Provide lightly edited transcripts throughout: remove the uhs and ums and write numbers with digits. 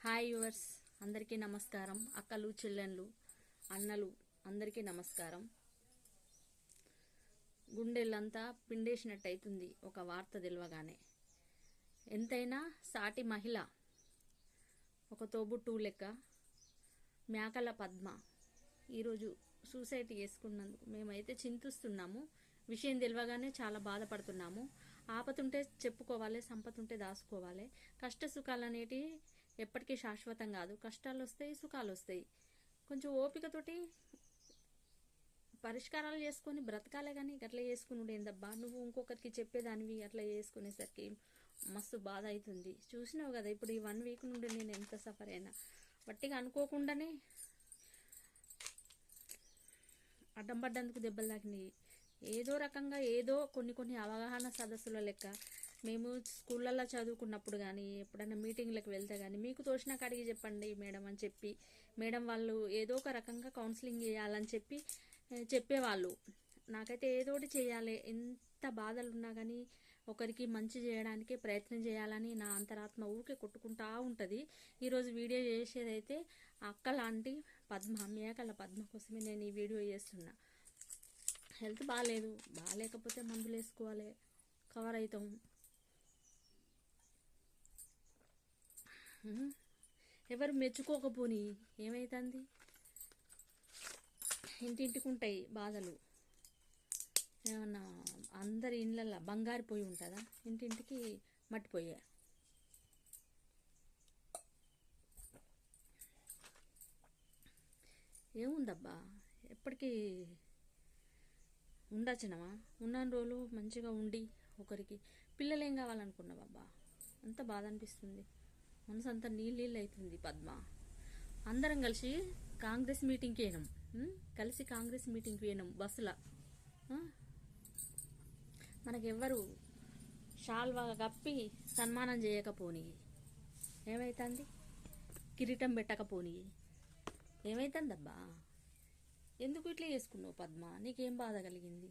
Hi yours, అందరికీ నమస్కారం. అక్కలు, చెల్లెళ్ళు, అన్నలు అందరికీ నమస్కారం. గుండెలంతా పిండేసినట్టు అవుతుంది ఒక వార్త తెలియగానే. ఎంతైనా సాటి మహిళ, ఒక తోబుట్టు లెక్క మేకల పద్మ ఈరోజు సూసైడ్ చేసుకున్నందుకు మేమైతే చింతిస్తున్నాము. విషయం తెలియగానే చాలా బాధపడుతున్నాము. ఆపతుంటే చెప్పుకోవాలి, సంపతుంటే దాచుకోవాలి. కష్ట సుఖాలు అనేటివి ఎప్పటికీ శాశ్వతం కాదు. కష్టాలు వస్తాయి, సుఖాలు వస్తాయి. కొంచెం ఓపికతోటి పరిష్కారాలు చేసుకొని బ్రతకాలే కానీ అట్లా చేసుకుని ఏందబ్బా, నువ్వు ఇంకొకరికి చెప్పేదానివి అట్లా చేసుకునేసరికి మస్తు బాధ అవుతుంది. చూసినావు కదా ఇప్పుడు ఈ 1 వీక్ నుండి నేను ఎంత సఫర్ అయినా. బట్టిగా అనుకోకుండానే అడ్డం పడ్డందుకు దెబ్బలు తాకినాయి. ఏదో రకంగా ఏదో కొన్ని అవగాహన సదస్సుల లెక్క మేము స్కూళ్ళల్లో చదువుకున్నప్పుడు కానీ ఎప్పుడైనా మీటింగ్లకు వెళ్తే కానీ మీకు తోచిన కాడికి చెప్పండి మేడం అని చెప్పి మేడం వాళ్ళు ఏదో ఒక రకంగా కౌన్సిలింగ్ చేయాలని చెప్పేవాళ్ళు. నాకైతే ఏదోటి చేయాలి, ఎంత బాధలు ఉన్నా కానీ ఒకరికి మంచి చేయడానికి ప్రయత్నం చేయాలని నా అంతరాత్మ ఊకే కొట్టుకుంటా ఉంటుంది. ఈరోజు వీడియో చేసేదైతే అక్క లాంటి పద్మ, మేకల పద్మ కోసమే నేను ఈ వీడియో చేస్తున్నా. హెల్త్ బాగాలేకపోతే మందులు వేసుకోవాలి, కవర్ అవుతాం. ఎవరు మెచ్చుకోకపోని ఏమవుతుంది, ఇంటింటికి ఉంటాయి బాధలు. ఏమన్నా అందరి ఇళ్ళల్లో బంగారు పొయ్యి ఉంటుందా? ఇంటింటికి మట్టిపోయే. ఏముందబ్బా, ఎప్పటికీ ఉండొచ్చినవా? ఉన్న రోజులు మంచిగా ఉండి ఒకరికి పిల్లలు ఏం కావాలనుకున్నావబ్బా? అంత బాధ అనిపిస్తుంది, మనసు అంతా నీళ్ళు అవుతుంది. పద్మ, అందరం కలిసి కాంగ్రెస్ మీటింగ్కి పోయినాం బస్సులో. మనకెవ్వరు షాల్వా కప్పి సన్మానం చేయకపోని ఏమైతుంది, కిరీటం పెట్టకపోని ఏమైతుందబ్బా? ఎందుకు ఇట్లా చేసుకున్నావు పద్మ? నీకేం బాధ కలిగింది?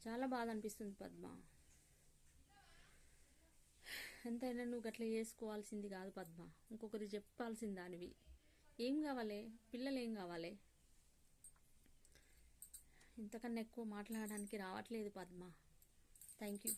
చాలా బాధ అనిపిస్తుంది పద్మ. ఎంతైనా నువ్వు అట్లా చేసుకోవాల్సింది కాదు పద్మ, ఇంకొకరు చెప్పాల్సింది దానివి. ఏం కావాలి, పిల్లలు ఏం కావాలి? ఇంతకన్నా ఎక్కువ మాట్లాడడానికి రావట్లేదు పద్మ. Thank you.